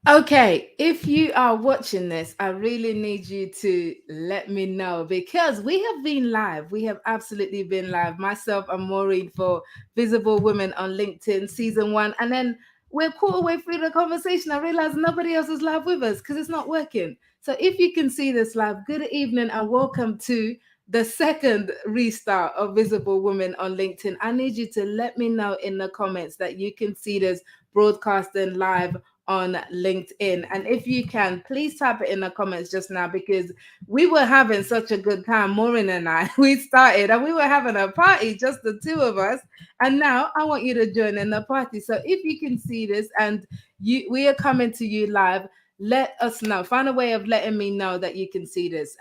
Okay, if you are watching this, I really need you to let me know because we have been live. We have absolutely been live. Myself and Maureen for Visible Women on LinkedIn season 1. And then we're quarter way through the conversation. I realized nobody else is live with us because it's not working. So if you can see this live, good evening and welcome to the second restart of Visible Women on LinkedIn. I need you to let me know in the comments that you can see this broadcasting live on LinkedIn. And if you can, please type it in the comments just now because we were having such a good time, Maureen and I. We started and we were having a party, just the two of us. And now I want you to join in the party. So if you can see this and we are coming to you live, let us know. Find a way of letting me know that you can see this.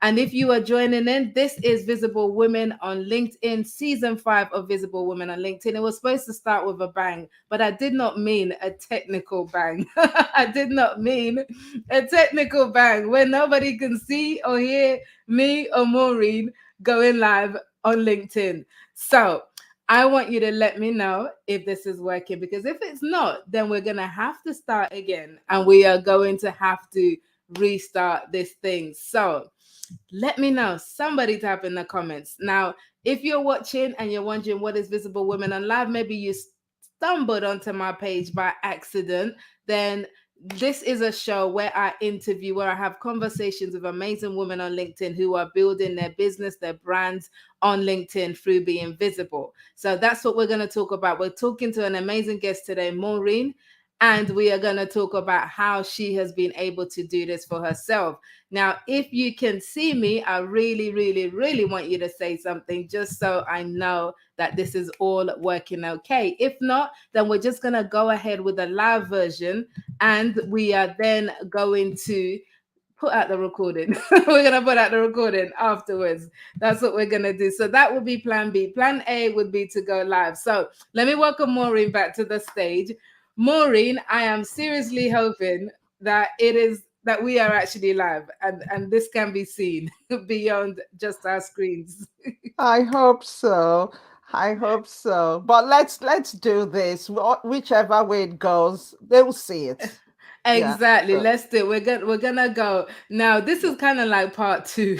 And if you are joining in, this is Visible Women on LinkedIn, season 5 of Visible Women on LinkedIn. It was supposed to start with a bang, but I did not mean a technical bang. I did not mean a technical bang where nobody can see or hear me or Maureen going live on LinkedIn. So I want you to let me know if this is working because if it's not, then we're going to have to start again and we are going to have to restart this thing. So let me know. Somebody type in the comments. Now, if you're watching and you're wondering what is Visible Women on Live, maybe you stumbled onto my page by accident, then this is a show where I interview, where I have conversations with amazing women on LinkedIn who are building their business, their brands on LinkedIn through being visible. So that's what we're going to talk about. We're talking to an amazing guest today, Maureen, and we are going to talk about how she has been able to do this for herself. Now, if you can see me, I really, really, really want you to say something just so I know that this is all working okay. If not, then we're just going to go ahead with the live version and we are then going to put out the recording. We're going to put out the recording afterwards. That's what we're going to do. So that would be plan B. Plan A would be to go live. So let me welcome Maureen back to the stage. Maureen, I am seriously hoping that it is that we are actually live and this can be seen beyond just our screens. I hope so. I hope so. But let's do this. Whichever way it goes, they'll see it. Yeah. Exactly. So Let's do it. We're gonna go. Now, this is kind of like part two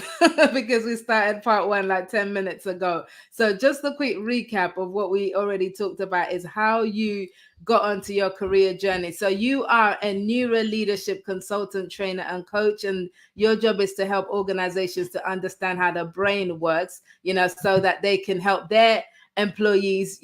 because we started part one like 10 minutes ago. So just a quick recap of what we already talked about is how you got onto your career journey. So you are a neuro-leadership consultant, trainer, and coach, and your job is to help organizations to understand how the brain works, so that they can help their employees,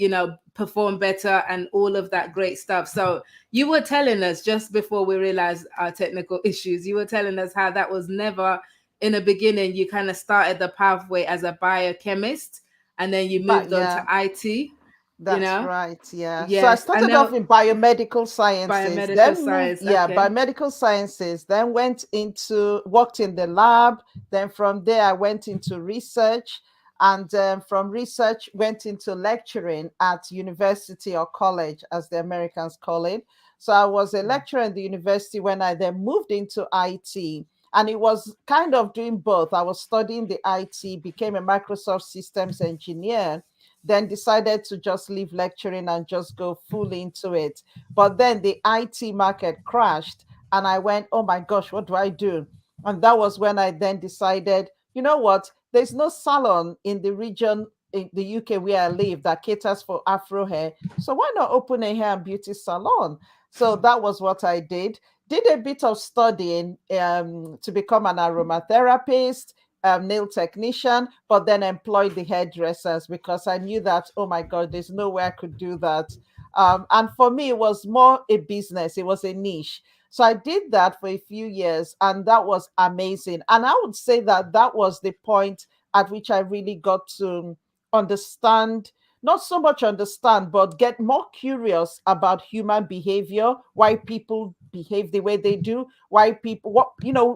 perform better and all of that great stuff. So you were telling us just before we realized our technical issues, you were telling us how that was never in the beginning. You kind of started the pathway as a biochemist and then you but moved on to yeah, IT, you that's know? right. Yeah. So I Yes. And started then off in biomedical sciences, biomedical then moved, science. yeah, Okay. biomedical sciences, then went into worked in the lab. Then from there, I went into research. And from research, went into lecturing at university or college, as the Americans call it. So I was a lecturer in the university when I then moved into IT. And it was kind of doing both. I was studying the IT, became a Microsoft systems engineer, then decided to just leave lecturing and just go full into it. But then the IT market crashed, and I went, oh my gosh, what do I do? And that was when I then decided, you know what? There's no salon in the region in the UK where I live that caters for Afro hair. So why not open a hair and beauty salon? So that was what I did. Did a bit of studying to become an aromatherapist, nail technician, but then employed the hairdressers because I knew that, oh my God, there's no way I could do that. And for me, it was more a business, it was a niche. So I did that for a few years, and that was amazing. And I would say that that was the point at which I really got to understand, not so much understand, but get more curious about human behavior, why people behave the way they do, why people, what,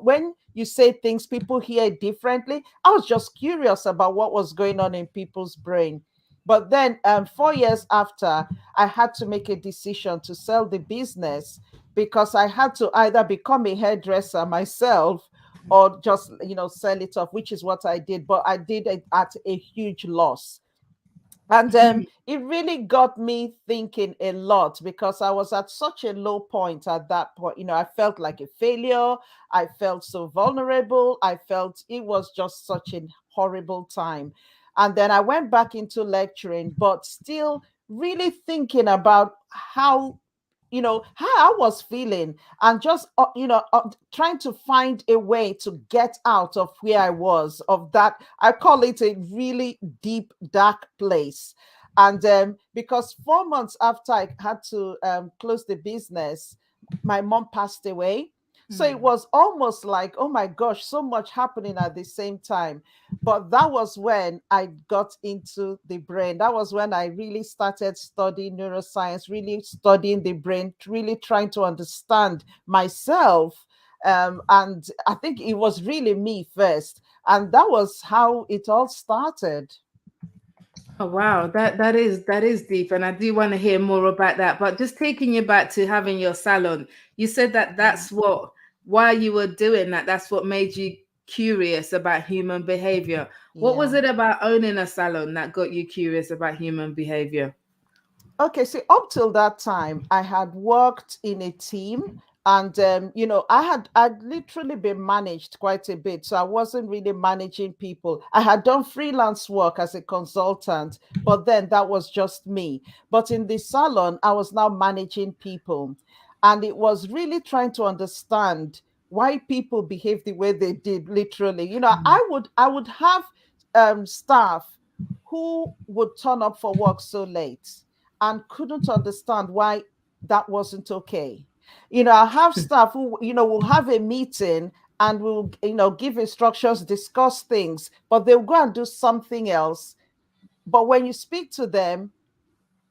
when you say things, people hear it differently. I was just curious about what was going on in people's brain. But then 4 years after, I had to make a decision to sell the business because I had to either become a hairdresser myself or just sell it off, which is what I did. But I did it at a huge loss. And it really got me thinking a lot because I was at such a low point at that point. I felt like a failure. I felt so vulnerable. I felt it was just such a horrible time. And then I went back into lecturing, but still really thinking about how I was feeling, and just trying to find a way to get out of where I was, of that, I call it a really deep dark place. And because 4 months after I had to close the business, my mom passed away. So it Mm. was almost like, oh my gosh, so much happening at the same time. But that was when I got into the brain. That was when I really started studying neuroscience, really studying the brain, really trying to understand myself. And I think it was really me first. And that was how it all started. Oh wow, that is deep, and I do want to hear more about that. But just taking you back to having your salon, you said that Mm. that's what while you were doing that, that's what made you curious about human behavior. What was Yeah. it about owning a salon that got you curious about human behavior? Okay, see, up till that time, I had worked in a team, and I'd literally been managed quite a bit. So I wasn't really managing people. I had done freelance work as a consultant, but then that was just me. But in the salon, I was now managing people, and it was really trying to understand why people behave the way they did. Literally, I would have staff who would turn up for work so late and couldn't understand why that wasn't okay. I have staff who, will have a meeting and will, give instructions, discuss things, but they'll go and do something else. But when you speak to them,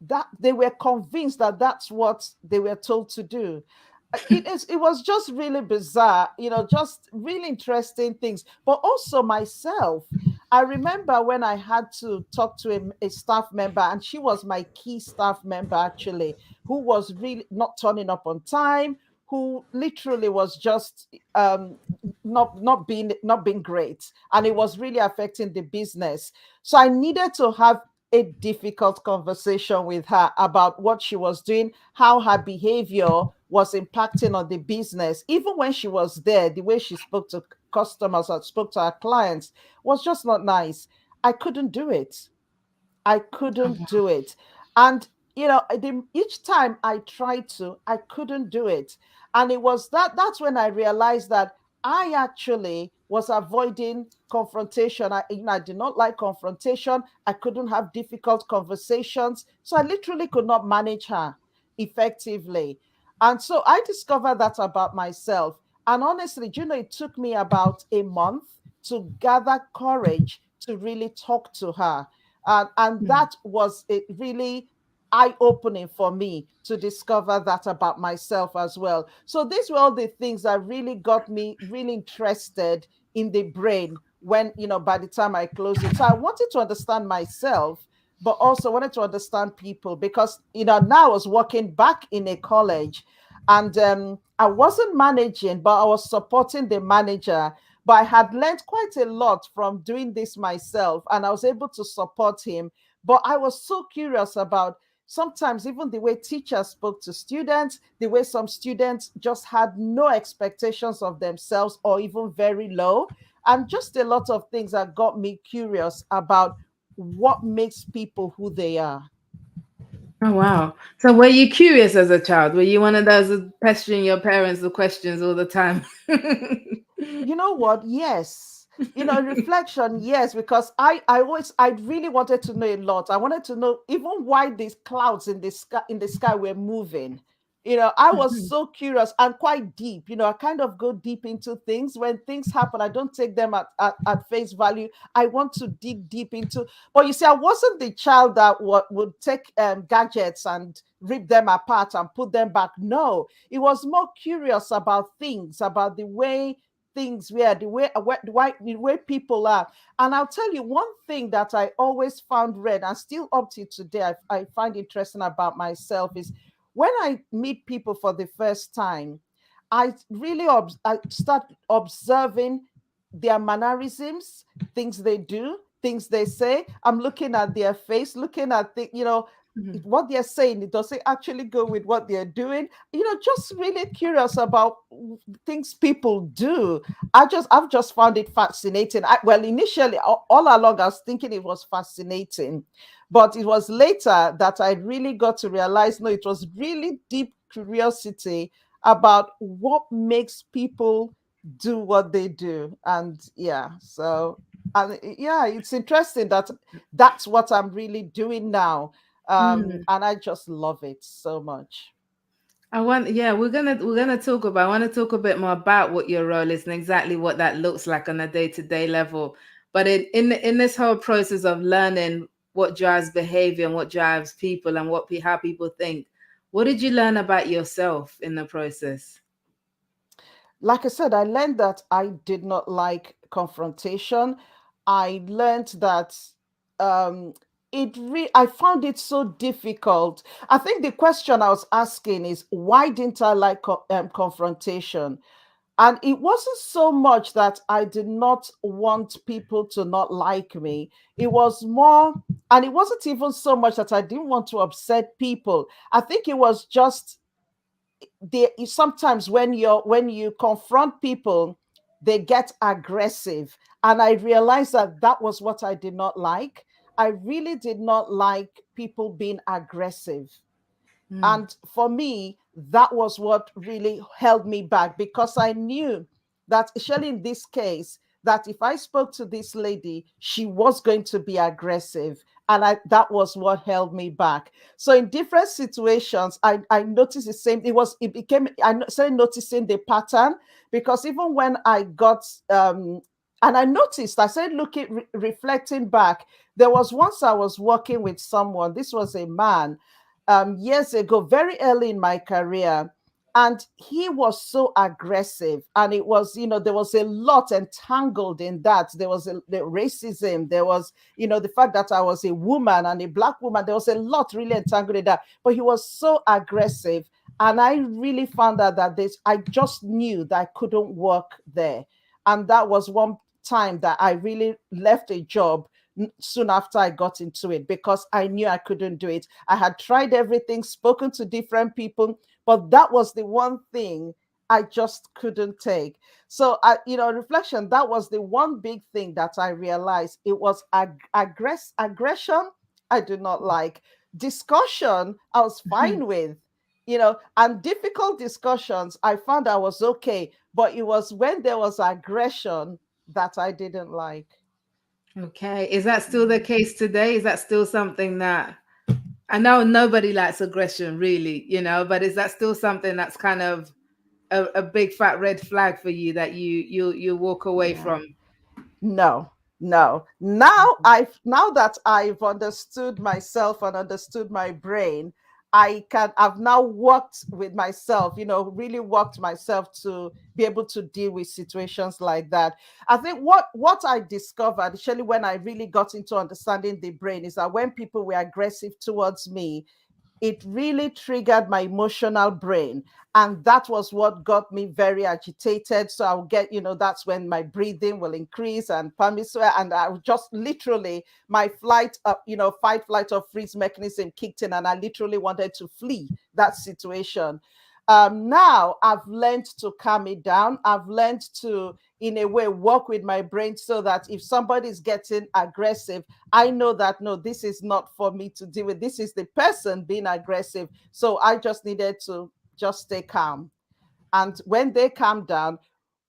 that they were convinced that that's what they were told to do. It was just really bizarre, just really interesting things. But also myself, I remember when I had to talk to a staff member, and she was my key staff member actually, who was really not turning up on time, who literally was just not being great, and it was really affecting the business. So I needed to have a difficult conversation with her about what she was doing, how her behavior was impacting on the business. Even when she was there, the way she spoke to customers or spoke to her clients was just not nice. I couldn't do it. I couldn't do it. And, each time I tried to, I couldn't do it. And it was that's when I realized that I actually was avoiding confrontation. I did not like confrontation. I couldn't have difficult conversations. So I literally could not manage her effectively. And so I discovered that about myself. And honestly, it took me about a month to gather courage to really talk to her, and Hmm. that was it really eye-opening for me to discover that about myself as well. So these were all the things that really got me really interested in the brain when, by the time I closed it. So I wanted to understand myself, but also wanted to understand people because, now I was working back in a college, and I wasn't managing, but I was supporting the manager. But I had learned quite a lot from doing this myself, and I was able to support him. But I was so curious about sometimes even the way teachers spoke to students, the way some students just had no expectations of themselves or even very low, and just a lot of things that got me curious about what makes people who they are. Oh wow. So were you curious as a child? Were you one of those pestering your parents with questions all the time? You know what? Yes. Reflection, yes, because I really wanted to know a lot. I wanted to know even why these clouds in the sky were moving. I was so curious and quite deep. I kind of go deep into things. When things happen, I don't take them at face value. I want to dig deep into. But you see, I wasn't the child that would take gadgets and rip them apart and put them back. No, it was more curious about things, about the way things were, the way people are. And I'll tell you one thing that I always found read and still up to today, I find interesting about myself is when I meet people for the first time, I start observing their mannerisms, things they do, things they say. I'm looking at their face, looking at Mhm. what they're saying. Does it actually go with what they're doing? Just really curious about things people do. I've just found it fascinating. Well, initially, all along, I was thinking it was fascinating, but it was later that I really got to realize, no, it was really deep curiosity about what makes people do what they do. And yeah, so, and yeah, it's interesting that that's what I'm really doing now. Mm. And I just love it so much. Yeah, we're gonna talk about. I want to talk a bit more about what your role is and exactly what that looks like on a day-to-day level. But in this whole process of learning what drives behavior and what drives people and how people think, what did you learn about yourself in the process? Like I said, I learned that I did not like confrontation. I learned that um, I found it so difficult. I think the question I was asking is, why didn't I like confrontation? And it wasn't so much that I did not want people to not like me. It was more, and it wasn't even so much that I didn't want to upset people. I think it was just sometimes when you confront people, they get aggressive. And I realized that that was what I did not like. I really did not like people being aggressive. Mm. And for me, that was what really held me back, because I knew that, especially in this case, that if I spoke to this lady, she was going to be aggressive. And that was what held me back. So in different situations, I noticed the same. I started noticing the pattern, because even when I got, and I noticed, I started reflecting back. There was once I was working with someone, this was a man, years ago, very early in my career. And he was so aggressive. And it was, there was a lot entangled in that. There was the racism. There was, the fact that I was a woman and a Black woman. There was a lot really entangled in that. But he was so aggressive. And I really found out that I just knew that I couldn't work there. And that was one time that I really left a job soon after I got into it, because I knew I couldn't do it. I had tried everything, spoken to different people, but that was the one thing I just couldn't take. So, reflection, that was the one big thing that I realized. It was aggression I did not like. Discussion I was fine with, and difficult discussions I found I was okay. But it was when there was aggression that I didn't like. Okay, is that still the case today? Is that still something that I know nobody likes aggression, really, but is that still something that's kind of a big fat red flag for you that you walk away Yeah. from? No, no. Now that I've understood myself and understood my brain, I've now worked with myself, really worked myself to be able to deal with situations like that. I think what I discovered, especially when I really got into understanding the brain, is that when people were aggressive towards me, it really triggered my emotional brain. And that was what got me very agitated. So I'll get, that's when my breathing will increase and permission. And I would just literally, my fight, flight, or freeze mechanism kicked in. And I literally wanted to flee that situation. Now I've learned to calm it down. I've learned to, in a way, work with my brain so that if somebody is getting aggressive, I know that, no, this is not for me to deal with. This is the person being aggressive. So I just needed to just stay calm. And when they calm down,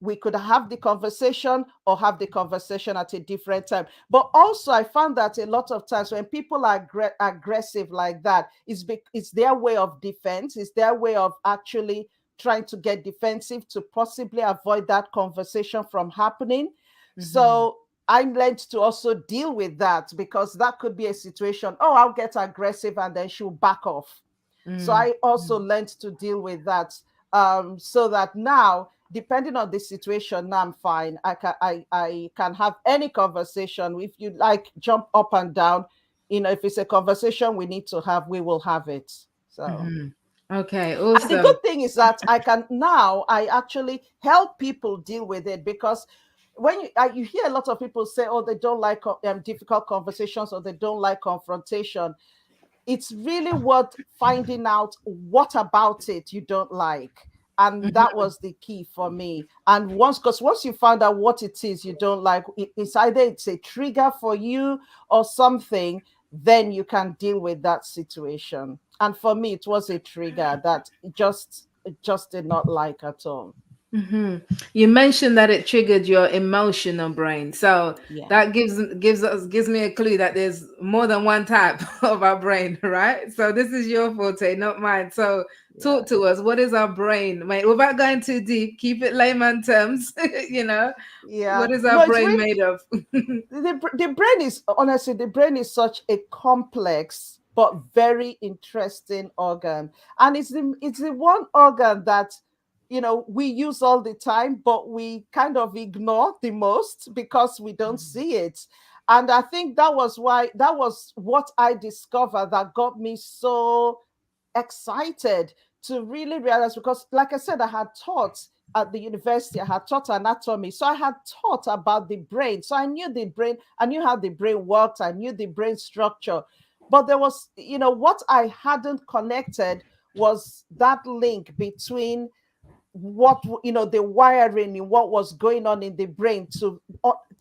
we could have the conversation or have the conversation at a different time. But also, I found that a lot of times when people are aggressive like that, it's their way of defense, it's their way of actually trying to get defensive to possibly avoid that conversation from happening. Hmm. So I learned to also deal with that, because that could be a situation. Oh, I'll get aggressive and then she'll back off. So Mm. I also learned to deal with that, so that now, depending on the situation, now I'm fine. I can have any conversation. If you like, jump up and down. If it's a conversation we need to have, we will have it. So, Hmm. Okay, and the awesome. good thing is that I actually help people deal with it, because when you hear a lot of people say, oh, they don't like difficult conversations, or they don't like confrontation. It's really worth finding out what about it you don't like. And that was the key for me. And because once you find out what it is you don't like, it's either it's a trigger for you or something, then you can deal with that situation. And for me, it was a trigger that it just did not like at all. Hmm. You mentioned that it triggered your emotional brain, so Yeah. that gives me a clue that there's more than one type of our brain, right? So this is your forte, not mine. So Yeah. talk to us. What is our brain, mate? Without going too deep, keep it layman terms. you know, Yeah. what is our No, it's brain really made of? the brain is, honestly, the brain is such a complex but very interesting organ, and it's the one organ that we use all the time, but we kind of ignore the most because we don't see it. And I think that was what I discovered that got me so excited to really realize, because like I said, I had taught at the university, I had taught anatomy, so I had taught about the brain, so I knew the brain, I knew how the brain worked, I knew the brain structure. But there was, what I hadn't connected was that link between what, the wiring in what was going on in the brain to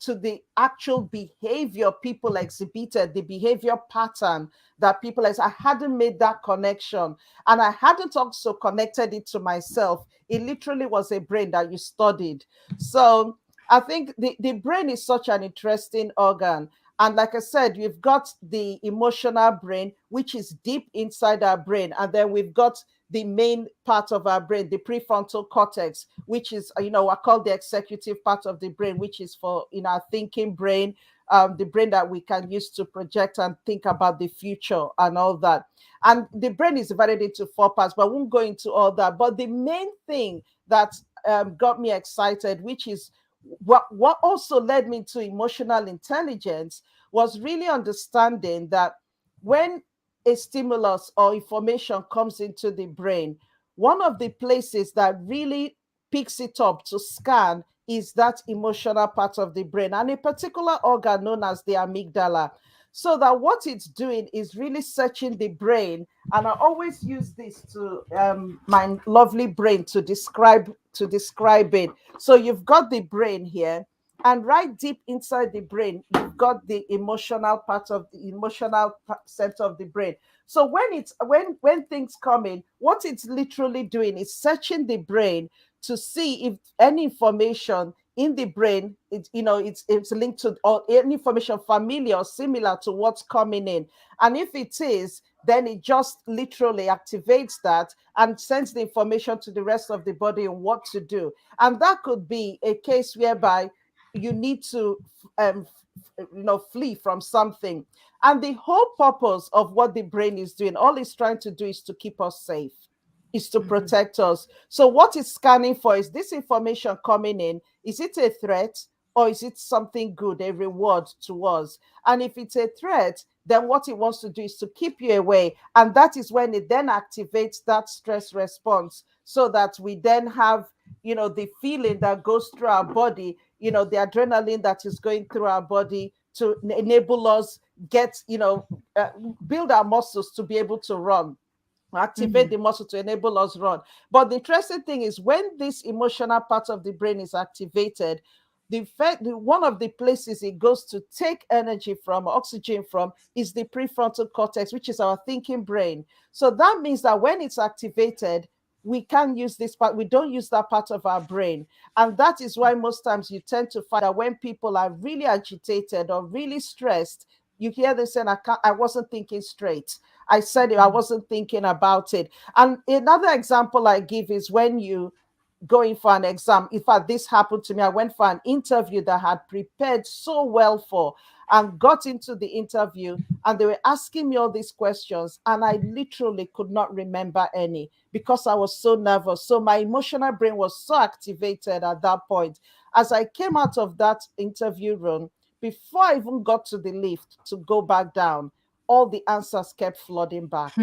the actual behavior people exhibited, the behavior pattern that people I hadn't made that connection, and I hadn't also connected it to myself. It literally was a brain that you studied. So I think the brain is such an interesting organ. And like I said, we've got the emotional brain, which is deep inside our brain. And then we've got the main part of our brain, the prefrontal cortex, which is, I call the executive part of the brain, which is for in our thinking brain, the brain that we can use to project and think about the future and all that. And the brain is divided into four parts, but I won't go into all that. But the main thing that got me excited, which is what also led me to emotional intelligence, was really understanding that when a stimulus or information comes into the brain, one of the places that really picks it up to scan is that emotional part of the brain, and a particular organ known as the amygdala. So that what it's doing is really searching the brain. And I always use this to my lovely brain to describe it. So you've got the brain here, and right deep inside the brain you've got the emotional part of the center of the brain. So when things come in, what it's literally doing is searching the brain to see if any information in the brain, it's linked to, or any information familiar or similar to what's coming in. And if it is, then it just literally activates that and sends the information to the rest of the body on what to do. And that could be a case whereby you need to flee from something. And the whole purpose of what the brain is doing, all it's trying to do is to keep us safe, is to Mhm. protect us. So what it's scanning for is this information coming in. Is it a threat, or is it something good, a reward to us? And if it's a threat, then what it wants to do is to keep you away. And that is when it then activates that stress response, so that we then have, the feeling that goes through our body, the adrenaline that is going through our body to enable us get, uh, build our muscles to be able to run, activate Mhm. the muscle to enable us run. But the interesting thing is, when this emotional part of the brain is activated, one of the places it goes to take energy from, oxygen from, is the prefrontal cortex, which is our thinking brain. So that means that when it's activated, we can use this part, we don't use that part of our brain. And that is why most times you tend to find that when people are really agitated or really stressed, you hear them saying, I wasn't thinking straight. I said it, I wasn't thinking about it. And another example I give is when you going for an exam. In fact, this happened to me. I went for an interview that I had prepared so well for, and got into the interview, and they were asking me all these questions, and I literally could not remember any because I was so nervous. So my emotional brain was so activated at that point. As I came out of that interview room, before I even got to the lift to go back down, all the answers kept flooding back.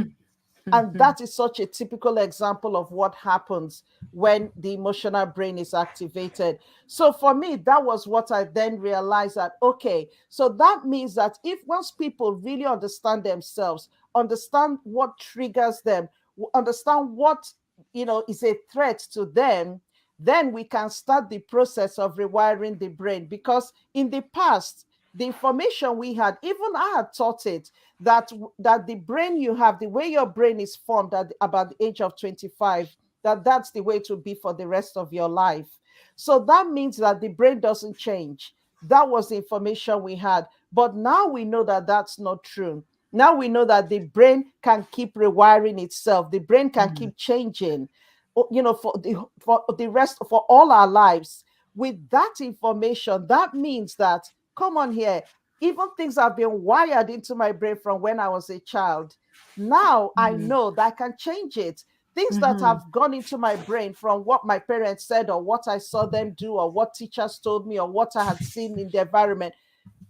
And Mm-hmm. that is such a typical example of what happens when the emotional brain is activated. So for me, that was what I then realized, that, okay, so that means that if once people really understand themselves, understand what triggers them, understand what, is a threat to them, then we can start the process of rewiring the brain. Because in the past, the information we had, even I had taught it, that the brain you have, the way your brain is formed at about the age of 25, that's the way it will be for the rest of your life. So that means that the brain doesn't change. That was the information we had. But now we know that that's not true. Now we know that the brain can keep rewiring itself. The brain can keep changing, for the rest, for all our lives. With that information, that means that, come on here, even things have been wired into my brain from when I was a child. Now I know that I can change it. Things that Mm-hmm. have gone into my brain from what my parents said, or what I saw them do, or what teachers told me, or what I had seen in the environment,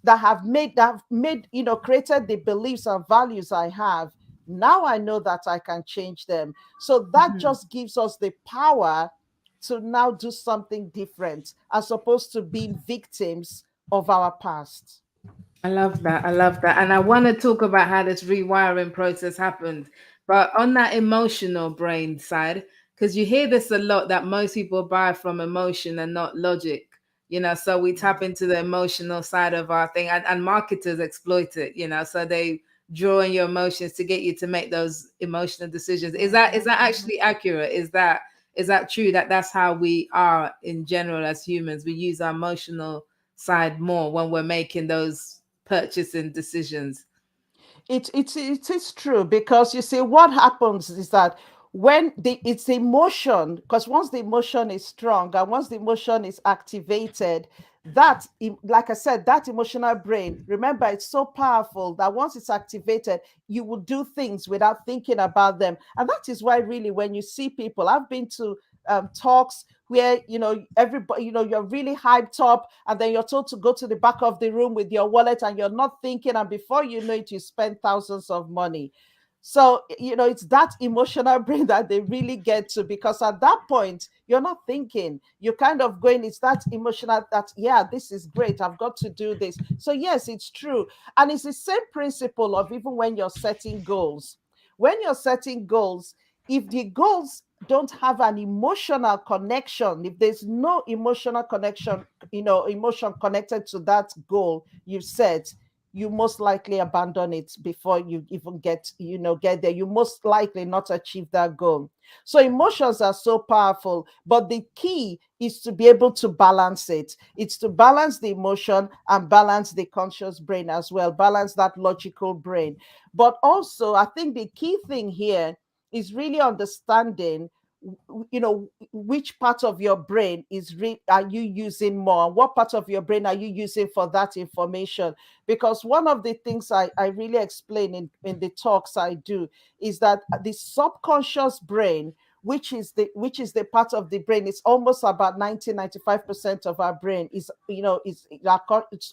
that have made, created the beliefs and values I have. Now I know that I can change them. So that Mm-hmm. just gives us the power to now do something different, as opposed to being victims of our past. I love that. I love that. And I want to talk about how this rewiring process happened. But on that emotional brain side, because you hear this a lot, that most people buy from emotion and not logic. So we tap into the emotional side of our thing, and marketers exploit it, so they draw on your emotions to get you to make those emotional decisions. Is that actually accurate? Is that true, that that's how we are in general as humans? We use our emotional side more when we're making those purchasing decisions. It is true, because you see what happens is that when it's the emotion, because once the emotion is strong and once the emotion is activated, like I said, that emotional brain, remember, it's so powerful that once it's activated, you will do things without thinking about them. And that is why, really, when you see people, I've been to talks where, everybody, you're really hyped up, and then you're told to go to the back of the room with your wallet, and you're not thinking, and before you know it, you spend thousands of money. So, it's that emotional brain that they really get to, because at that point you're not thinking, you're kind of going, it's that emotional, that, yeah, this is great, I've got to do this. So yes, it's true. And it's the same principle of even when you're setting goals. When you're setting goals, if the goals don't have an emotional connection, if there's no emotional connection, emotion connected to that goal you've set, you most likely abandon it before you even get there. You most likely not achieve that goal. So emotions are so powerful, but the key is to be able to balance it. It's to balance the emotion and balance the conscious brain as well, balance that logical brain. But also, I think the key thing here is really understanding, which part of your brain are you using more, what part of your brain are you using for that information. Because one of the things I really explain in the talks I do is that the subconscious brain, which is the part of the brain, it's almost about 90-95% of our brain, is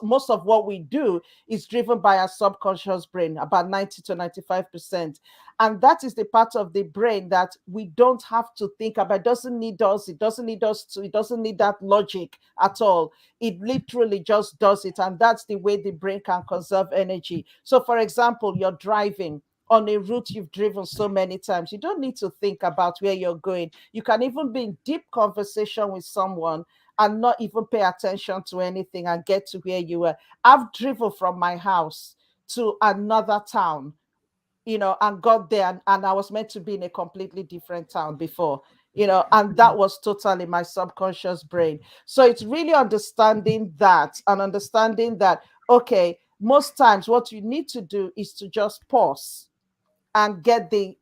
most of what we do is driven by our subconscious brain, about 90 to 95%. And that is the part of the brain that we don't have to think about. It doesn't need us, it doesn't need that logic at all. It literally just does it. And that's the way the brain can conserve energy. So for example, you're driving on a route you've driven so many times, you don't need to think about where you're going. You can even be in deep conversation with someone and not even pay attention to anything and get to where you were. I've driven from my house to another town, and got there, and I was meant to be in a completely different town before, and that was totally my subconscious brain. So it's really understanding that, and understanding that, okay, most times what you need to do is to just pause and get the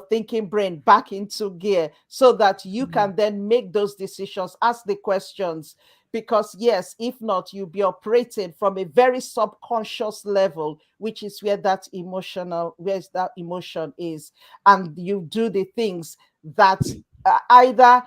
thinking brain back into gear, so that you can then make those decisions, ask the questions. Because yes, if not, you'll be operating from a very subconscious level, which is where that emotion is. And you do the things that either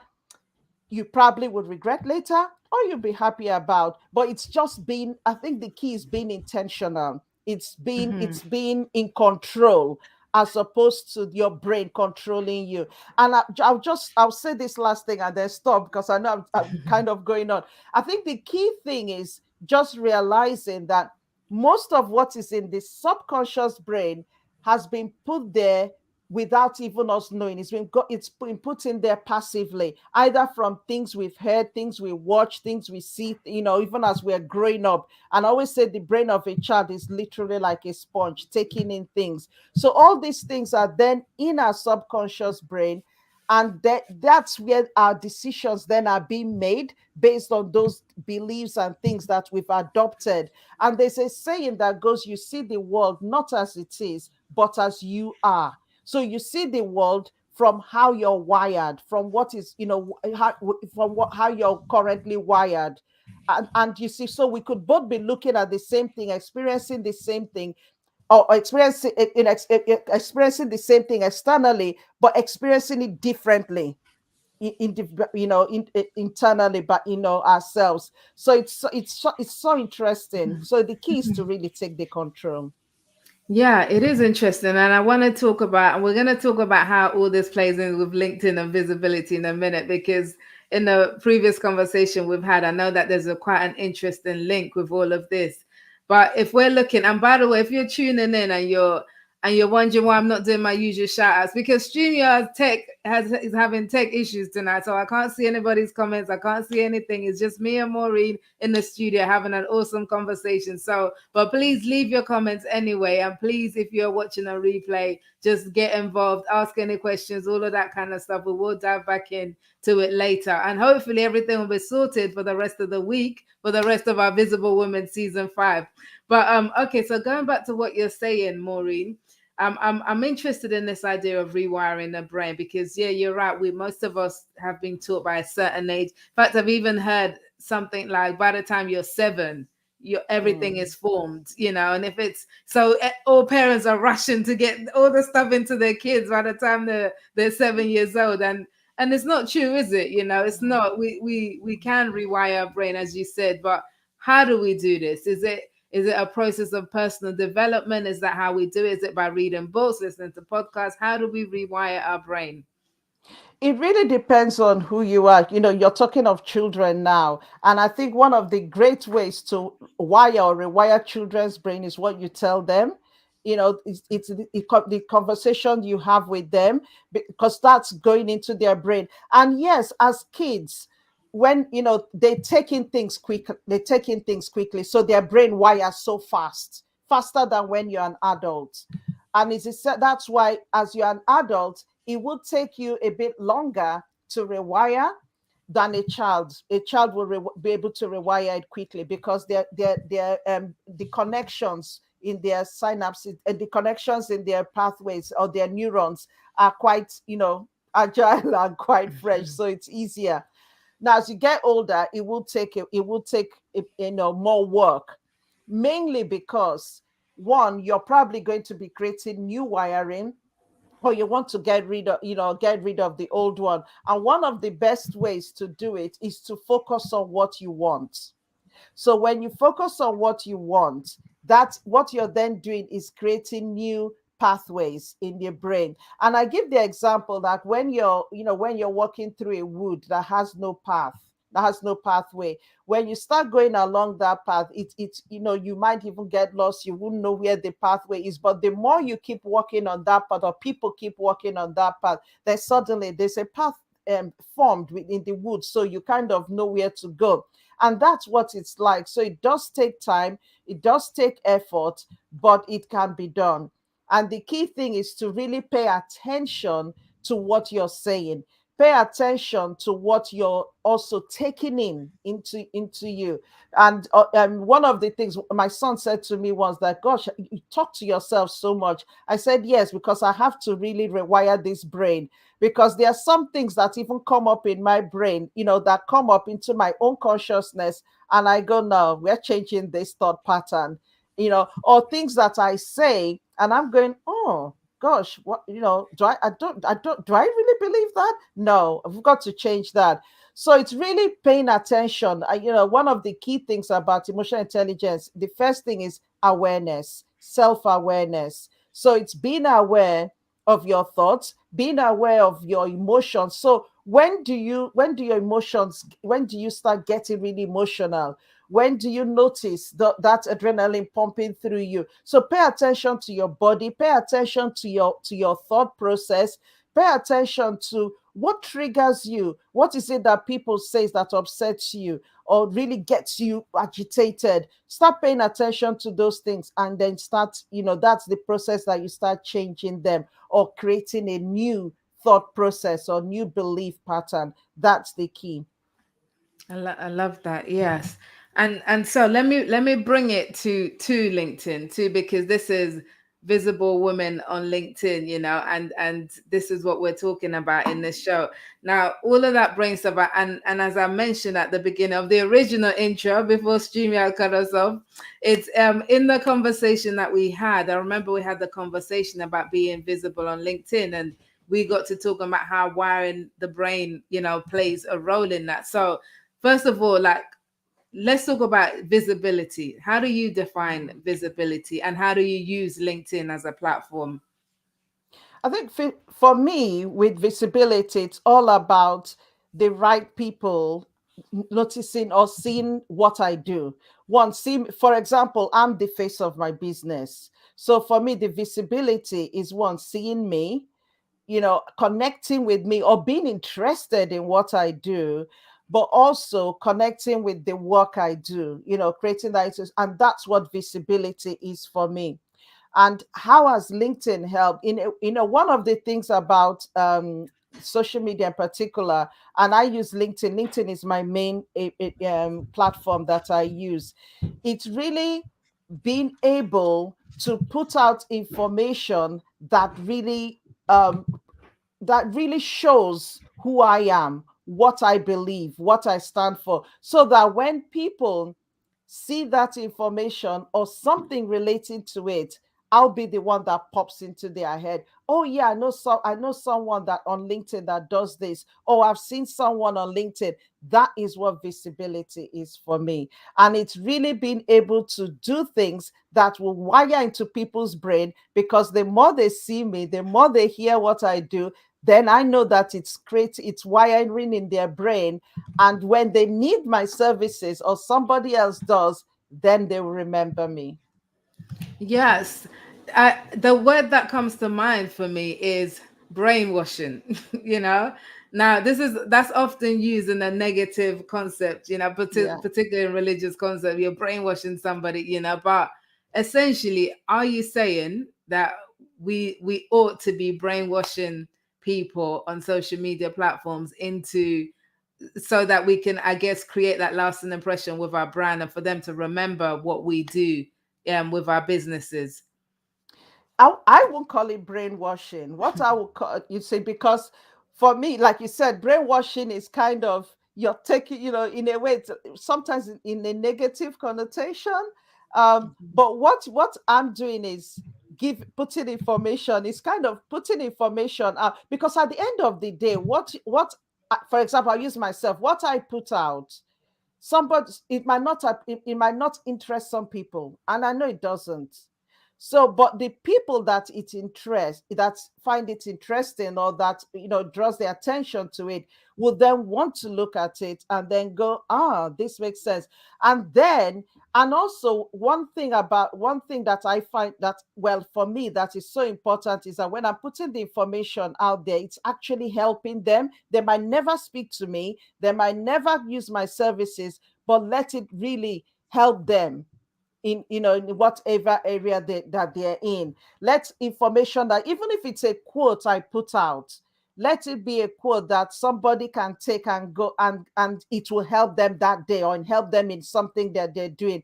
you probably would regret later, or you'll be happy about. But it's just being, I think the key is being intentional. It's being in control. as opposed to your brain controlling you. And I'll say this last thing and then stop, because I know I'm kind of going on. I think the key thing is just realizing that most of what is in the subconscious brain has been put there without even us knowing. It's been put in there passively, either from things we've heard, things we watch, things we see, even as we're growing up. And I always say the brain of a child is literally like a sponge taking in things. So all these things are then in our subconscious brain, and that's where our decisions then are being made based on those beliefs and things that we've adopted. And there's a saying that goes, you see the world not as it is, but as you are. So you see the world from how you're wired, from what is, how you're currently wired. And you see, so we could both be looking at the same thing, experiencing the same thing, or experiencing the same thing externally, but experiencing it differently internally, but ourselves. So it's so interesting. So the key is to really take the control. Yeah, it is interesting. And I want to talk about, and we're going to talk about how all this plays in with LinkedIn and visibility in a minute, because in the previous conversation we've had, I know that there's quite an interesting link with all of this. But if we're looking, and by the way, if you're tuning in and you're wondering why I'm not doing my usual shout outs, because Junior Tech is having tech issues tonight. So I can't see anybody's comments. I can't see anything. It's just me and Maureen in the studio having an awesome conversation. So, but please leave your comments anyway. And please, if you're watching a replay, just get involved, ask any questions, all of that kind of stuff. We will dive back in to it later. And hopefully everything will be sorted for the rest of the week, for the rest of our Visible Women season 5. But okay, so going back to what you're saying, Maureen, I'm interested in this idea of rewiring the brain, because yeah, you're right. Most of us have been taught by a certain age. In fact, I've even heard something like by the time you're 7, everything is formed, and if it's so, all parents are rushing to get all the stuff into their kids by the time they're 7 years old, and it's not true, is it? It's not. We can rewire our brain, as you said, but how do we do this? Is it a process of personal development? Is that how we do it? Is it by reading books, listening to podcasts? How do we rewire our brain? It really depends on who you are. You're talking of children now. And I think one of the great ways to wire or rewire children's brain is what you tell them. The conversation you have with them, because that's going into their brain. And yes, as kids, when they take in things quickly. So their brain wires so fast, faster than when you're an adult. And that's why, as you're an adult, it will take you a bit longer to rewire than a child. A child will be able to rewire it quickly, because the connections in their synapses and the connections in their pathways or their neurons are quite, agile and quite fresh. So it's easier. Now, as you get older, it will take more work, mainly because, one, you're probably going to be creating new wiring, or you want to get rid of the old one. And one of the best ways to do it is to focus on what you want. So when you focus on what you want, that's what you're then doing, is creating new pathways in your brain. And I give the example that when you're walking through a wood that has no path, that has no pathway, when you start going along that path, you might even get lost. You wouldn't know where the pathway is. But the more you keep walking on that path, or people keep walking on that path, then suddenly there's a path formed within the woods, so you kind of know where to go. And that's what it's like. So it does take time, it does take effort, but it can be done. And the key thing is to really pay attention to what you're saying. Pay attention to what you're also taking into you. And one of the things my son said to me was that, gosh, you talk to yourself so much. I said, yes, because I have to really rewire this brain, because there are some things that even come up in my brain, that come up into my own consciousness. And I go, no, we're changing this thought pattern, or things that I say, and I'm going, oh, gosh, what, do I really believe that? No, I've got to change that. So it's really paying attention. One of the key things about emotional intelligence, the first thing is awareness, self-awareness. So it's being aware of your thoughts, being aware of your emotions. So when do you start getting really emotional? When do you notice that adrenaline pumping through you? So pay attention to your body, pay attention to your thought process, pay attention to what triggers you. What is it that people say that upsets you or really gets you agitated? Start paying attention to those things, and then that's the process that you start changing them or creating a new thought process or new belief pattern. That's the key. I love that. Yes. And so let me bring it to LinkedIn too, because this is visible women on LinkedIn, and this is what we're talking about in this show. Now, all of that brings about, and as I mentioned at the beginning of the original intro before StreamYard cut us off, it's in the conversation that we had. I remember we had the conversation about being visible on LinkedIn, and we got to talk about how wiring the brain, plays a role in that. So first of all, like, let's talk about visibility. How do you define visibility, and how do you use LinkedIn as a platform? I think for me, with visibility, it's all about the right people noticing or seeing what I do. For example, I'm the face of my business. So for me, the visibility is one, seeing me, connecting with me or being interested in what I do, but also connecting with the work I do, creating that. And that's what visibility is for me. And how has LinkedIn helped? One of the things about social media in particular, and I use LinkedIn. LinkedIn is my main platform that I use. It's really being able to put out information um, that really shows who I am, what I believe, what I stand for, so that when people see that information or something relating to it, I'll be the one that pops into their head. Oh yeah, I know someone that on LinkedIn that does this. Oh, I've seen someone on LinkedIn. That is what visibility is for me. And it's really being able to do things that will wire into people's brain, because the more they see me, the more they hear what I do, then I know that it's wiring in their brain. And when they need my services or somebody else does, then they will remember me. Yes. The word that comes to mind for me is brainwashing. you know Now, that's often used in a negative concept, Yeah. particularly in religious concept. You're brainwashing somebody, but essentially, are you saying that we ought to be brainwashing people on social media platforms into, so that we can, I guess, create that lasting impression with our brand, and for them to remember what we do with our businesses? I won't call it brainwashing. What I will call, you say, because for me, like you said, brainwashing is kind of, you're taking, in a way, sometimes in a negative connotation. But what I'm doing is putting information, is kind of putting information out, because at the end of the day, for example, I use myself, what I put out, somebody, it might not interest some people, and I know it doesn't. So but the people that find it interesting, or that draws their attention to it, will then want to look at it and then go, this makes sense. And also, one thing that I find that, well, for me, that is so important, is that when I'm putting the information out there, it's actually helping them. They might never speak to me, they might never use my services, but let it really help them in whatever area that they're in. Let information, that even if it's a quote I put out, let it be a quote that somebody can take and go, and it will help them that day, or help them in something that they're doing.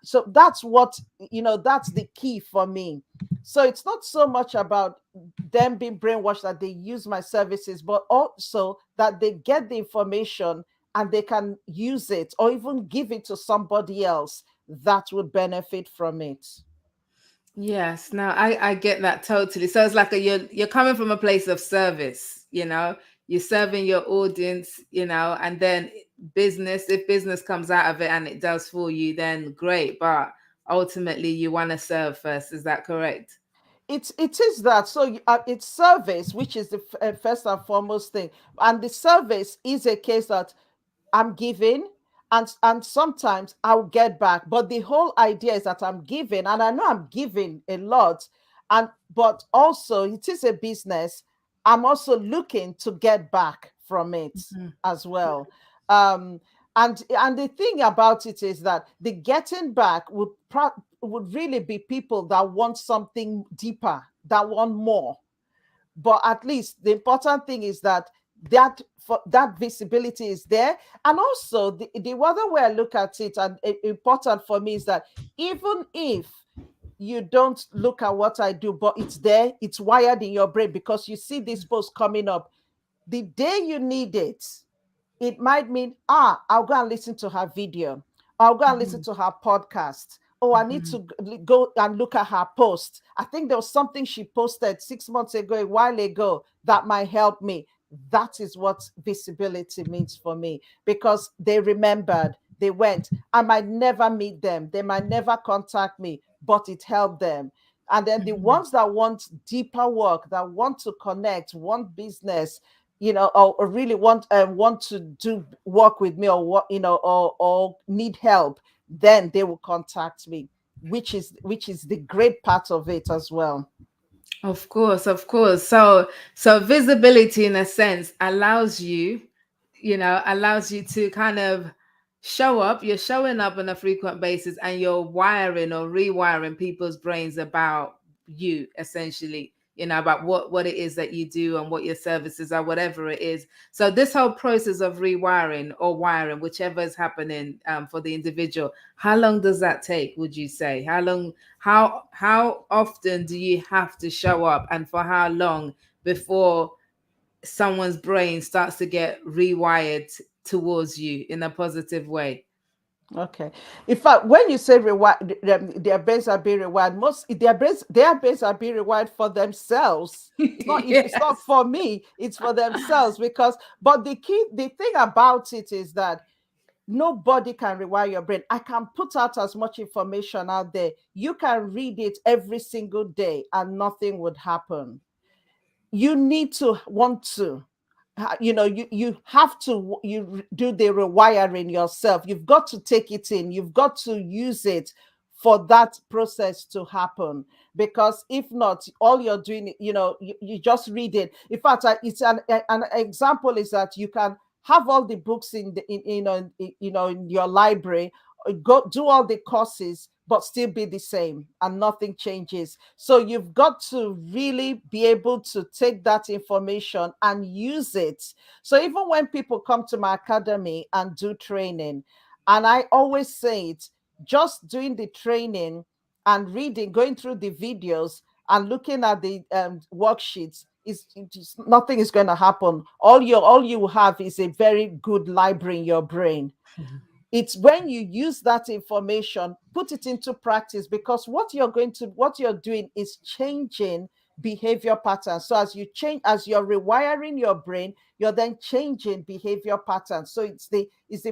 So that's the key for me. So it's not so much about them being brainwashed that they use my services, but also that they get the information and they can use it, or even give it to somebody else that would benefit from it. Yes, no, I get that totally. So it's like you're coming from a place of service, you're serving your audience, and then if business comes out of it and it does for you, then great. But ultimately, you want to serve first. Is that correct? it is that. So it's service, which is the first and foremost thing, and the service is a case that I'm giving, and sometimes I'll get back. But the whole idea is that I'm giving, and I know I'm giving a lot, and but also it is a business. I'm also looking to get back from it Mhm. as well. Um, and the thing about it is that the getting back would really be people that want something deeper, that want more. But at least the important thing is that that visibility is there. And also the other way I look at it, and important for me, is that even if you don't look at what I do, but it's there, it's wired in your brain because you see this post coming up. The day you need it, it might mean, I'll go and listen to her video. I'll go and listen Mhm. to her podcast. Oh, I need Mhm. to go and look at her post. I think there was something she posted 6 months ago, a while ago, that might help me. That is what visibility means for me, because they remembered, they went. I might never meet them, they might never contact me, but it helped them. And then the Mhm. ones that want deeper work, that want to connect, want business, or really want to do work with me, or what, or need help, then they will contact me, which is the great part of it as well. Of course, of course. So visibility in a sense allows you, allows you to kind of show up. You're showing up on a frequent basis and you're wiring or rewiring people's brains about you, essentially, about what it is that you do and what your services are, whatever it is. So this whole process of rewiring or wiring, whichever is happening, for the individual, how long does that take, would you say? How often do you have to show up, and for how long before someone's brain starts to get rewired towards you in a positive way? Okay. In fact, when you say rewire, their brains are being rewired. Most their brains are being rewired for themselves. It's not Yes. for me. It's for themselves, because. But the thing about it is that nobody can rewire your brain. I can put out as much information out there. You can read it every single day, and nothing would happen. You need to want to, you have to, do the rewiring yourself. You've got to take it in, you've got to use it for that process to happen. Because if not, all you're doing, you just read it. In fact, it's an example is that you can have all the books in the in your library, go do all the courses, but still be the same and nothing changes. So you've got to really be able to take that information and use it. So even when people come to my academy and do training, and I always say it, just doing the training and reading, going through the videos and looking at the worksheets, is nothing is going to happen. All you have is a very good library in your brain. It's when you use that information, put it into practice, because what you're doing is changing behavior patterns. So as you're rewiring your brain, you're then changing behavior patterns. So it's the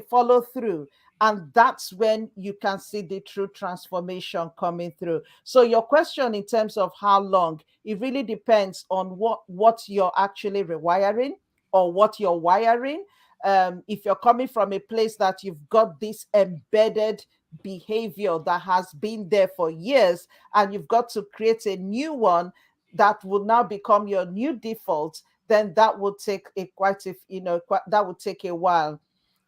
follow through. And that's when you can see the true transformation coming through. So your question in terms of how long, it really depends on what you're actually rewiring or what you're wiring. If you're coming from a place that you've got this embedded behavior that has been there for years, and you've got to create a new one that will now become your new default, then that will take that would take a while.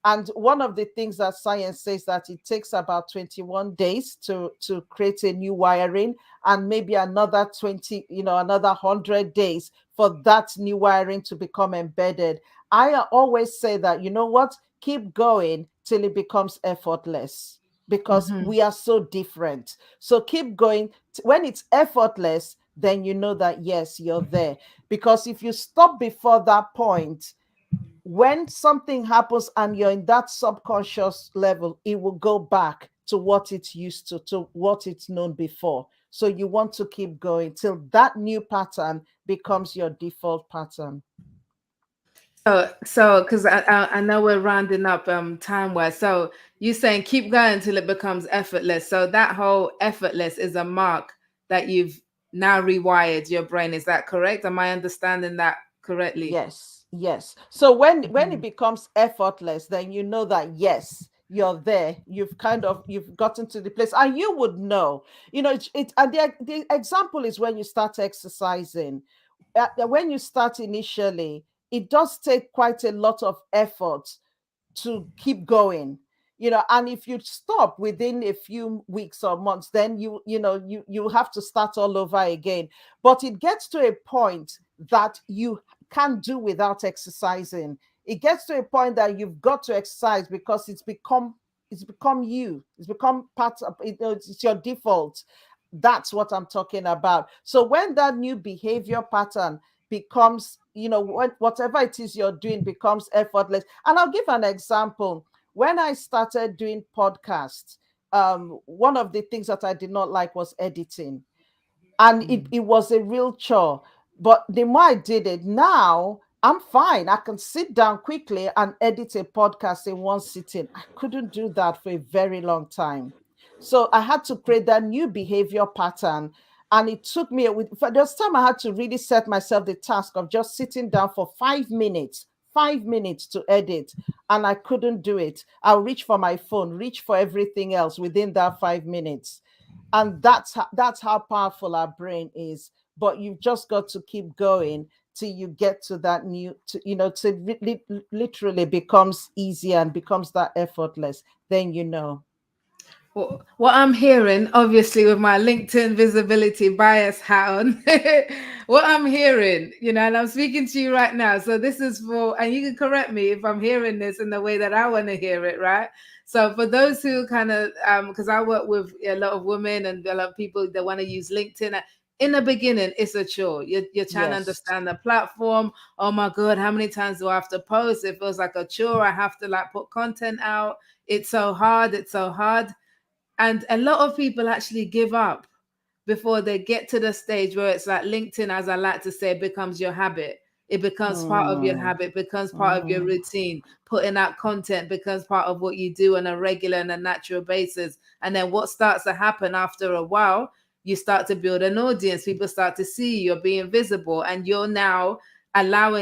And one of the things that science says, that it takes about 21 days to create a new wiring, and maybe another 20, another 100 days for that new wiring to become embedded. I always say that, you know what, keep going till it becomes effortless, because Mhm. we are so different. So keep going. When it's effortless, then you know that yes, you're there. Because if you stop before that point, when something happens and you're in that subconscious level, it will go back to what it's used to what it's known before. So you want to keep going till that new pattern becomes your default pattern. So because I know we're rounding up time wise. So you're saying keep going till it becomes effortless. So that whole effortless is a mark that you've now rewired your brain. Is that correct? Am I understanding that correctly? Yes, yes. So when it Mhm. becomes effortless, then you know that yes, you're there. You've gotten to the place, and you would know. And the example is when you start exercising. When you start initially, it does take quite a lot of effort to keep going. And if you stop within a few weeks or months, then you have to start all over again. But it gets to a point that you can't do without exercising. It gets to a point that you've got to exercise because it's become you. It's become part of it. It's your default. That's what I'm talking about. So when that new behavior pattern becomes, whatever it is you're doing becomes effortless. And I'll give an example. When I started doing podcasts, one of the things that I did not like was editing, and it was a real chore. But the more I did it, now I'm fine. I can sit down quickly and edit a podcast in one sitting. I couldn't do that for a very long time. So I had to create that new behavior pattern. And it took me, for this time, I had to really set myself the task of just sitting down for 5 minutes, 5 minutes to edit. And I couldn't do it. I'll reach for my phone, reach for everything else within that 5 minutes. And that's how powerful our brain is. But you've just got to keep going till you get to that new, literally becomes easier and becomes that effortless. Then What I'm hearing, obviously, with my LinkedIn visibility bias hat on, what I'm hearing, and I'm speaking to you right now. So this is for, and you can correct me if I'm hearing this in the way that I want to hear it, right? So for those who kind of, because I work with a lot of women and a lot of people that want to use LinkedIn. In the beginning, it's a chore. You're trying to yes. understand the platform. Oh my God, how many times do I have to post? It feels like a chore. I have to like put content out. It's so hard. It's so hard. And a lot of people actually give up before they get to the stage where it's like LinkedIn, as I like to say, becomes your habit. It becomes part of your Mm, habit, becomes part of your mm, routine. Putting out content becomes part of what you do on a regular and a natural basis. And then what starts to happen after a while, you start to build an audience. People start to see you, you're being visible, and you're now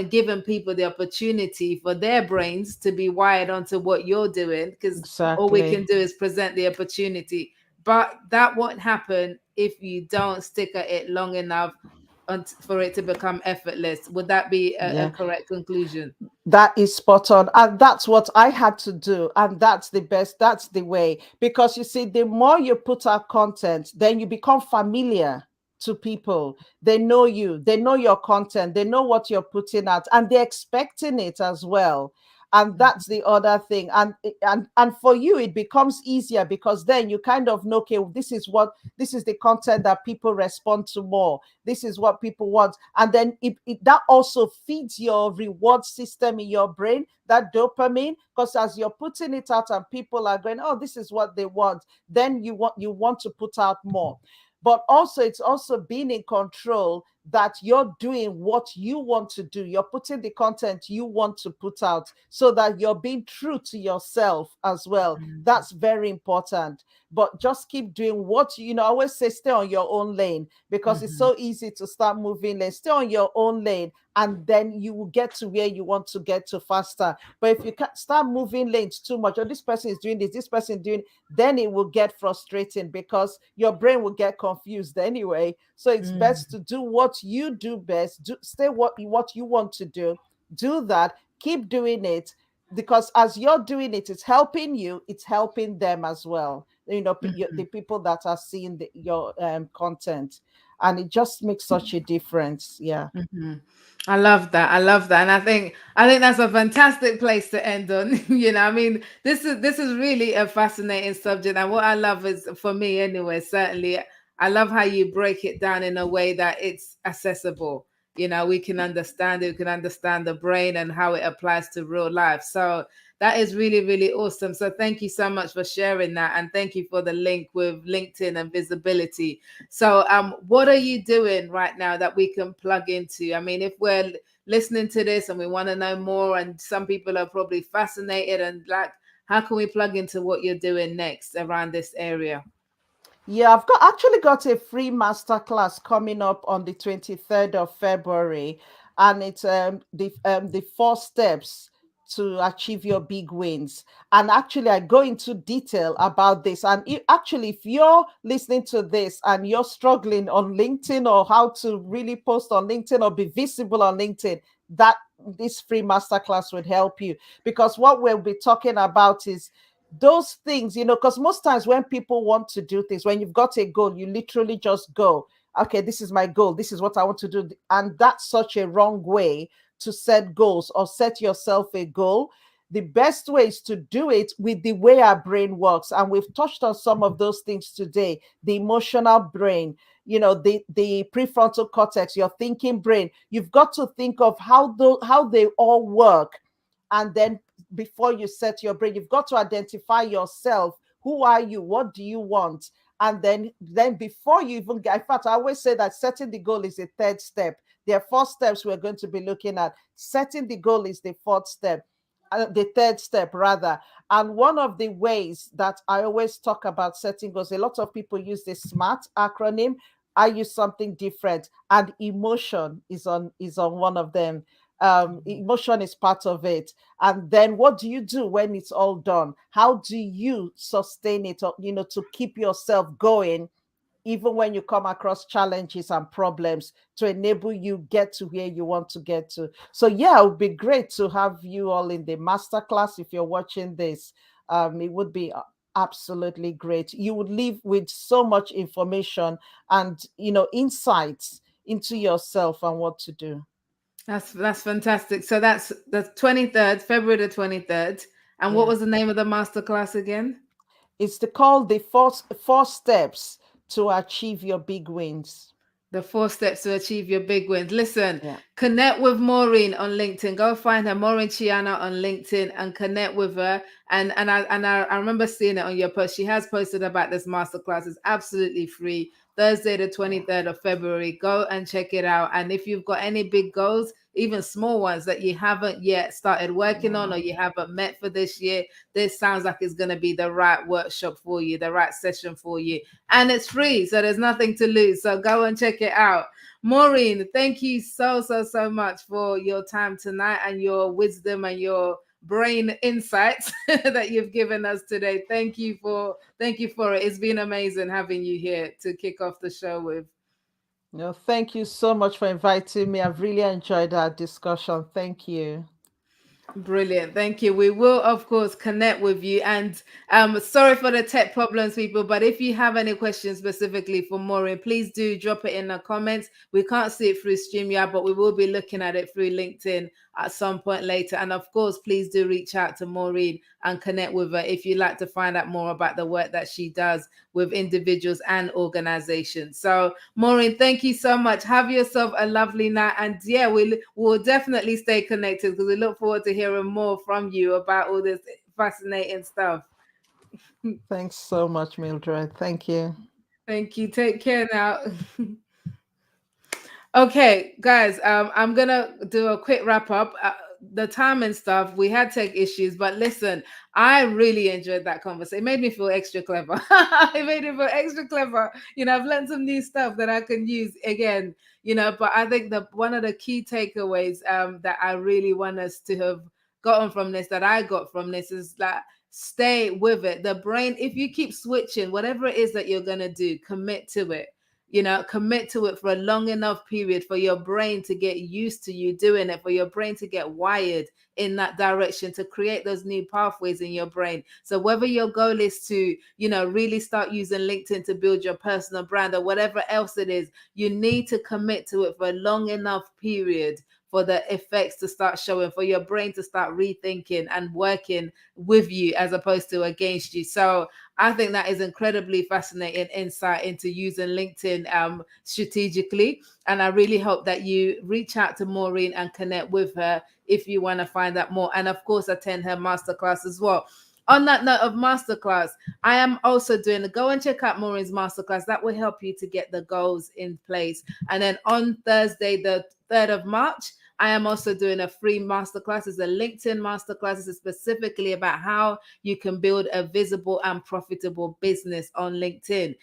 giving people the opportunity for their brains to be wired onto what you're doing, because all we can exactly. do is present the opportunity. But that won't happen if you don't stick at it long enough for it to become effortless. Would that be a Yeah. correct conclusion? That is spot on. And that's what I had to do. And that's the best. That's the way. Because you see, the more you put out content, then you become familiar to people. They know you, they know your content, they know what you're putting out, and they're expecting it as well. And that's the other thing. And for you, it becomes easier because then you kind of know, okay, this is the content that people respond to more. This is what people want. And then that also feeds your reward system in your brain, that dopamine, because as you're putting it out and people are going, oh, this is what they want, then you want to put out more. But also, it's also being in control, that you're doing what you want to do. You're putting the content you want to put out, so that you're being true to yourself as well. That's very important. But just keep doing what I always say, stay on your own lane, because it's Mm-hmm. so easy to start moving lane. Stay on your own lane, and then you will get to where you want to get to faster. But if you can't start moving lanes too much, or this person is doing this person is doing, then it will get frustrating because your brain will get confused anyway. So it's best to do what you do best. Stay what you want to do that, keep doing it, because as you're doing it, it's helping you, it's helping them as well. The people that are seeing your content, and it just makes such a difference. Yeah. Mm-hmm. I love that. I love that. And I think that's a fantastic place to end on. I mean, this is really a fascinating subject. And what I love is, for me anyway, certainly, I love how you break it down in a way that it's accessible. We can understand it, we can understand the brain and how it applies to real life. So that is really, really awesome. So thank you so much for sharing that. And thank you for the link with LinkedIn and visibility. So, what are you doing right now that we can plug into? I mean, if we're listening to this and we want to know more, and some people are probably fascinated and like, how can we plug into what you're doing next around this area? Yeah, I've got actually got a free masterclass coming up on the 23rd of February, and it's the 4 steps to achieve your big wins. And actually, I go into detail about this. And actually, if you're listening to this and you're struggling on LinkedIn or how to really post on LinkedIn or be visible on LinkedIn, that this free masterclass would help you, because what we'll be talking about is those things, because most times when people want to do things, when you've got a goal, you literally just go, okay, this is my goal, this is what I want to do. And that's such a wrong way to set goals or set yourself a goal. The best way is to do it with the way our brain works. And we've touched on some of those things today. The emotional brain, the prefrontal cortex, your thinking brain. You've got to think of how they all work. And then before you set your brain, you've got to identify yourself. Who are you? What do you want? And then before you even get, in fact, I always say that setting the goal is the third step. There are 4 steps we're going to be looking at. Setting the goal is the fourth step, the third step rather. And one of the ways that I always talk about setting goals, a lot of people use the SMART acronym. I use something different, and emotion is on one of them. Emotion is part of it. And then what do you do when it's all done? How do you sustain it, or, to keep yourself going even when you come across challenges and problems, to enable you get to where you want to get to? So yeah, it would be great to have you all in the masterclass. If you're watching this, it would be absolutely great. You would leave with so much information and insights into yourself and what to do. That's fantastic. So that's the 23rd, February the 23rd. And what Yeah. was the name of the masterclass again? Called the four steps to achieve your big wins. The 4 steps to achieve your big wins. Listen, Yeah. connect with Maureen on LinkedIn. Go find her, Maureen Chiana on LinkedIn, and connect with her. And I remember seeing it on your post. She has posted about this masterclass. It's absolutely free. Thursday, the Yeah. 23rd of February. Go and check it out. And if you've got any big goals, even small ones that you haven't yet started working on Yeah. or you haven't met for this year, this sounds like it's going to be the right workshop for you, the right session for you. And it's free, so there's nothing to lose. So go and check it out. Maureen, thank you so much for your time tonight and your wisdom and your brain insights that you've given us today. Thank you for it. It's been amazing having you here to kick off the show with. No, thank you so much for inviting me. I've really enjoyed our discussion. Thank you. Brilliant. Thank you. We will, of course, connect with you. And sorry for the tech problems, people. But if you have any questions specifically for Maureen, please do drop it in the comments. We can't see it through StreamYard, but we will be looking at it through LinkedIn at some point later. And of course, please do reach out to Maureen and connect with her if you'd like to find out more about the work that she does with individuals and organizations. So, Maureen, thank you so much. Have yourself a lovely night. And yeah, we'll definitely stay connected because we look forward to hearing more from you about all this fascinating stuff. Thanks so much, Mildred. Thank you. Thank you. Take care now. Okay, guys, I'm gonna do a quick wrap up. The time and stuff, we had tech issues, but listen, I really enjoyed that conversation. It made me feel extra clever. It made me feel extra clever. I've learned some new stuff that I can use again. But I think that one of the key takeaways that I really want us to have gotten from this, that I got from this, is that stay with it. The brain, if you keep switching, whatever it is that you're gonna do, commit to it. Commit to it for a long enough period for your brain to get used to you doing it, for your brain to get wired in that direction, to create those new pathways in your brain. So whether your goal is to, really start using LinkedIn to build your personal brand or whatever else it is, you need to commit to it for a long enough period for the effects to start showing, for your brain to start rethinking and working with you as opposed to against you. So I think that is incredibly fascinating insight into using LinkedIn strategically. And I really hope that you reach out to Maureen and connect with her if you want to find out more. And of course, attend her masterclass as well. On that note of masterclass, I am also doing go and check out Maureen's masterclass. That will help you to get the goals in place. And then on Thursday, the 3rd of March, I am also doing a free masterclass. It's a LinkedIn masterclass. It's specifically about how you can build a visible and profitable business on LinkedIn.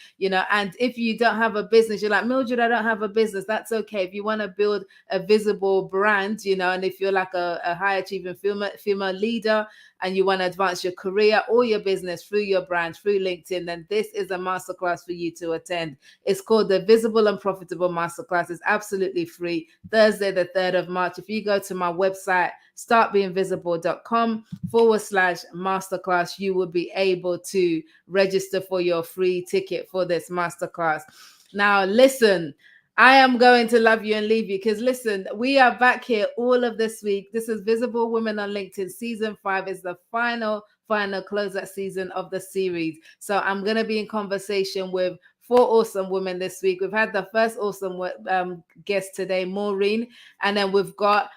And if you don't have a business, you're like, Mildred, I don't have a business. That's okay. If you want to build a visible brand, and if you're like a high achieving female leader, and you want to advance your career or your business through your brand, through LinkedIn, then this is a masterclass for you to attend. It's called the Visible and Profitable Masterclass. It's absolutely free. Thursday, the 3rd of March. If you go to my website, startbeingvisible.com/masterclass, you will be able to register for your free ticket for this masterclass. Now, listen, I am going to love you and leave you because listen, we are back here all of this week. This is Visible Women on LinkedIn. Season 5 is the final closeout season of the series. So I'm going to be in conversation with 4 awesome women this week. We've had the first awesome guest today, Maureen, and then we've got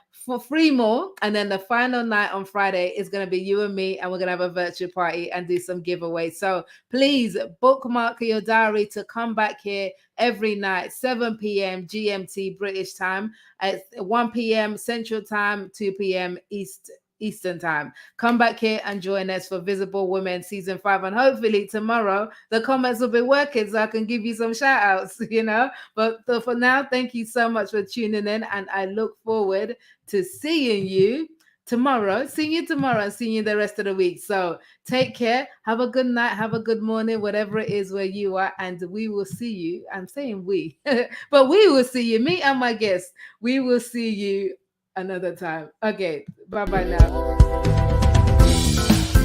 3 more, and then the final night on Friday is going to be you and me, and we're going to have a virtual party and do some giveaways. So please bookmark your diary to come back here every night, 7 p.m. GMT British time, at 1 p.m. Central Time, 2 p.m. Eastern Time. Come back here and join us for Visible Women Season 5. And hopefully tomorrow the comments will be working so I can give you some shout outs, But for now, thank you so much for tuning in. And I look forward to seeing you tomorrow, seeing you the rest of the week. So take care. Have a good night. Have a good morning, whatever it is where you are. And we will see you. I'm saying we, but we will see you. Me and my guests. We will see you another time. Okay. Bye-bye now.